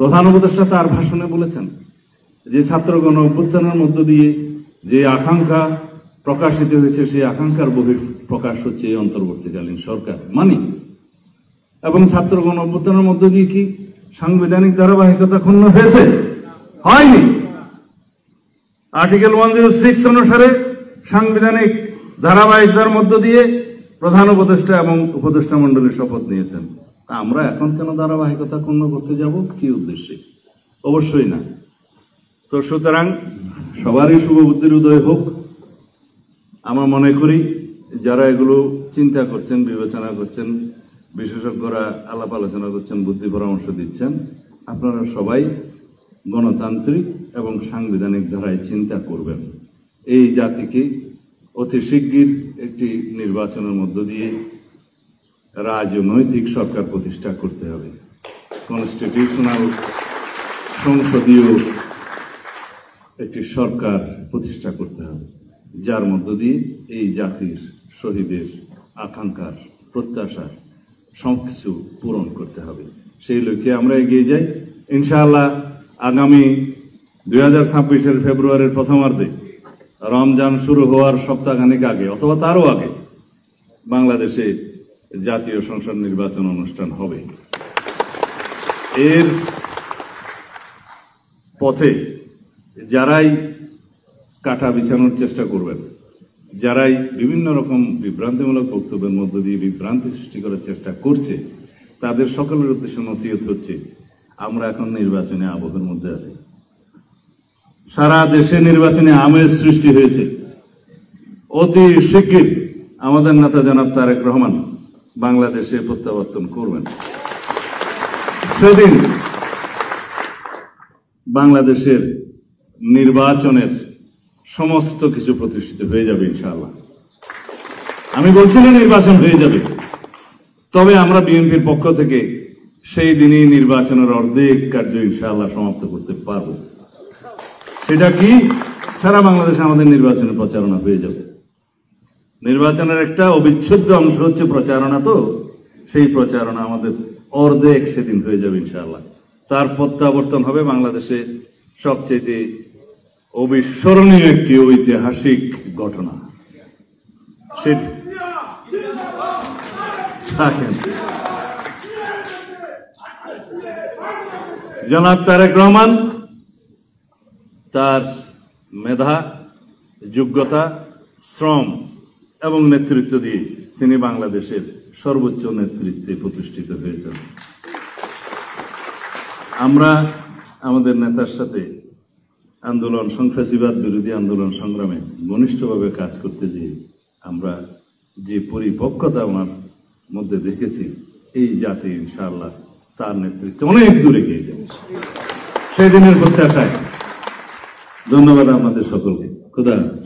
প্রধান উপদেষ্টা তার ভাষণে বলেছেন যে ছাত্রগণ অভ্যুত্থানের মধ্য দিয়ে যে আকাঙ্ক্ষা প্রকাশিত হয়েছে সেই আকাঙ্ক্ষার বহির প্রকাশ হচ্ছে এই অন্তর্বর্তীকালীন সরকার মানি। এবং ছাত্রগণ অভ্যুত্থানের মধ্য দিয়ে কি সাংবিধানিক ধারাবাহিকতা ক্ষুণ্ণ হয়েছে? হয়নি। আর্টিকেল 106 অনুসারে সাংবিধানিক ধারাবাহিকতার মধ্য দিয়ে প্রধান উপদেষ্টা এবং উপদেষ্টা মন্ডলী শপথ নিয়েছেন। আমরা এখন কেন ধারাবাহিকতা ক্ষুণ্ণ করতে যাব? কি উদ্দেশ্যে? অবশ্যই না। তো সুতরাং সবারই শুভবুদ্ধির উদয় হোক। আমরা মনে করি যারা এগুলো চিন্তা করছেন, বিবেচনা করছেন, বিশেষজ্ঞরা আলাপ আলোচনা করছেন, বুদ্ধি পরামর্শ দিচ্ছেন, আপনারা সবাই গণতান্ত্রিক এবং সাংবিধানিক ধারায় চিন্তা করবেন। এই জাতিকে অতি শিগগির একটি নির্বাচনের মধ্য দিয়ে রাজনৈতিক সরকার প্রতিষ্ঠা করতে হবে। কনস্টিটিউশনাল সংসদীয় একটি সরকার প্রতিষ্ঠা করতে হবে, যার মধ্য দিয়ে এই জাতির শহীদের আকাঙ্ক্ষার প্রত্যাশা সবকিছু পূরণ করতে হবে। সেই লক্ষ্যে আমরা এগিয়ে যাই। ইনশাআল্লাহ আগামী 2026-এর ফেব্রুয়ারির প্রথমার্ধে রমজান শুরু হওয়ার সপ্তাহখানেক আগে অথবা তারও আগে বাংলাদেশে জাতীয় সংসদ নির্বাচন অনুষ্ঠান হবে। এর পথে যারাই কাটা বিছানোর চেষ্টা করবেন, যারাই বিভিন্ন রকম বিভ্রান্তিমূলক বক্তব্যের মধ্য দিয়ে বিভ্রান্তি সৃষ্টি করার চেষ্টা করছে, তাদের সকলের উদ্দেশ্যে নসিহত হচ্ছে, আমরা এখন নির্বাচনী আবহের মধ্যে আছি। সারা দেশে নির্বাচনী আমেজ সৃষ্টি হয়েছে। অতি শিগগির আমাদের নেতা জনাব তারেক রহমান বাংলাদেশে প্রত্যাবর্তন করবেন। সেদিন বাংলাদেশের নির্বাচনের সমস্ত কিছু প্রতিষ্ঠিত হয়ে যাবে ইনশাআল্লাহ। আমি বলছি না নির্বাচন হয়ে যাবে, তবে আমরা বিএনপির পক্ষ থেকে সেই দিনই নির্বাচনের অর্ধেক কার্য ইনশাআল্লাহ সমাপ্ত করতে পারব। সেটা কি? সারা বাংলাদেশে আমাদের নির্বাচনের প্রচারণা হয়ে যাবে। নির্বাচনের একটা অবিচ্ছেদ্য অংশ হচ্ছে প্রচারণা, তো সেই প্রচারণা আমাদের অর্ধেক সেদিন হয়ে যাবে ইনশাআল্লাহ। তার প্রত্যাবর্তন হবে বাংলাদেশে সবচেয়ে অবিস্মরণীয় একটি ঐতিহাসিক ঘটনা। জনাব তারেক রহমান তার মেধা, যোগ্যতা, শ্রম এবং নেতৃত্ব দিয়ে তিনি বাংলাদেশের সর্বোচ্চ নেতৃত্বে প্রতিষ্ঠিত হয়েছেন। আমরা আমাদের নেতার সাথে আন্দোলন, সন্ত্রাসীবাদ বিরোধী আন্দোলন সংগ্রামে ঘনিষ্ঠভাবে কাজ করতে যেয়ে আমরা যে পরিপক্কতা ওনার মধ্যে দেখেছি, এই জাতি ইনশাআল্লাহ তার নেতৃত্বে অনেক দূরে এগিয়ে যাবে সেই দিনের প্রত্যাশায়। ধন্যবাদ আপনাদের সকলকে। খুদা হাফেজ।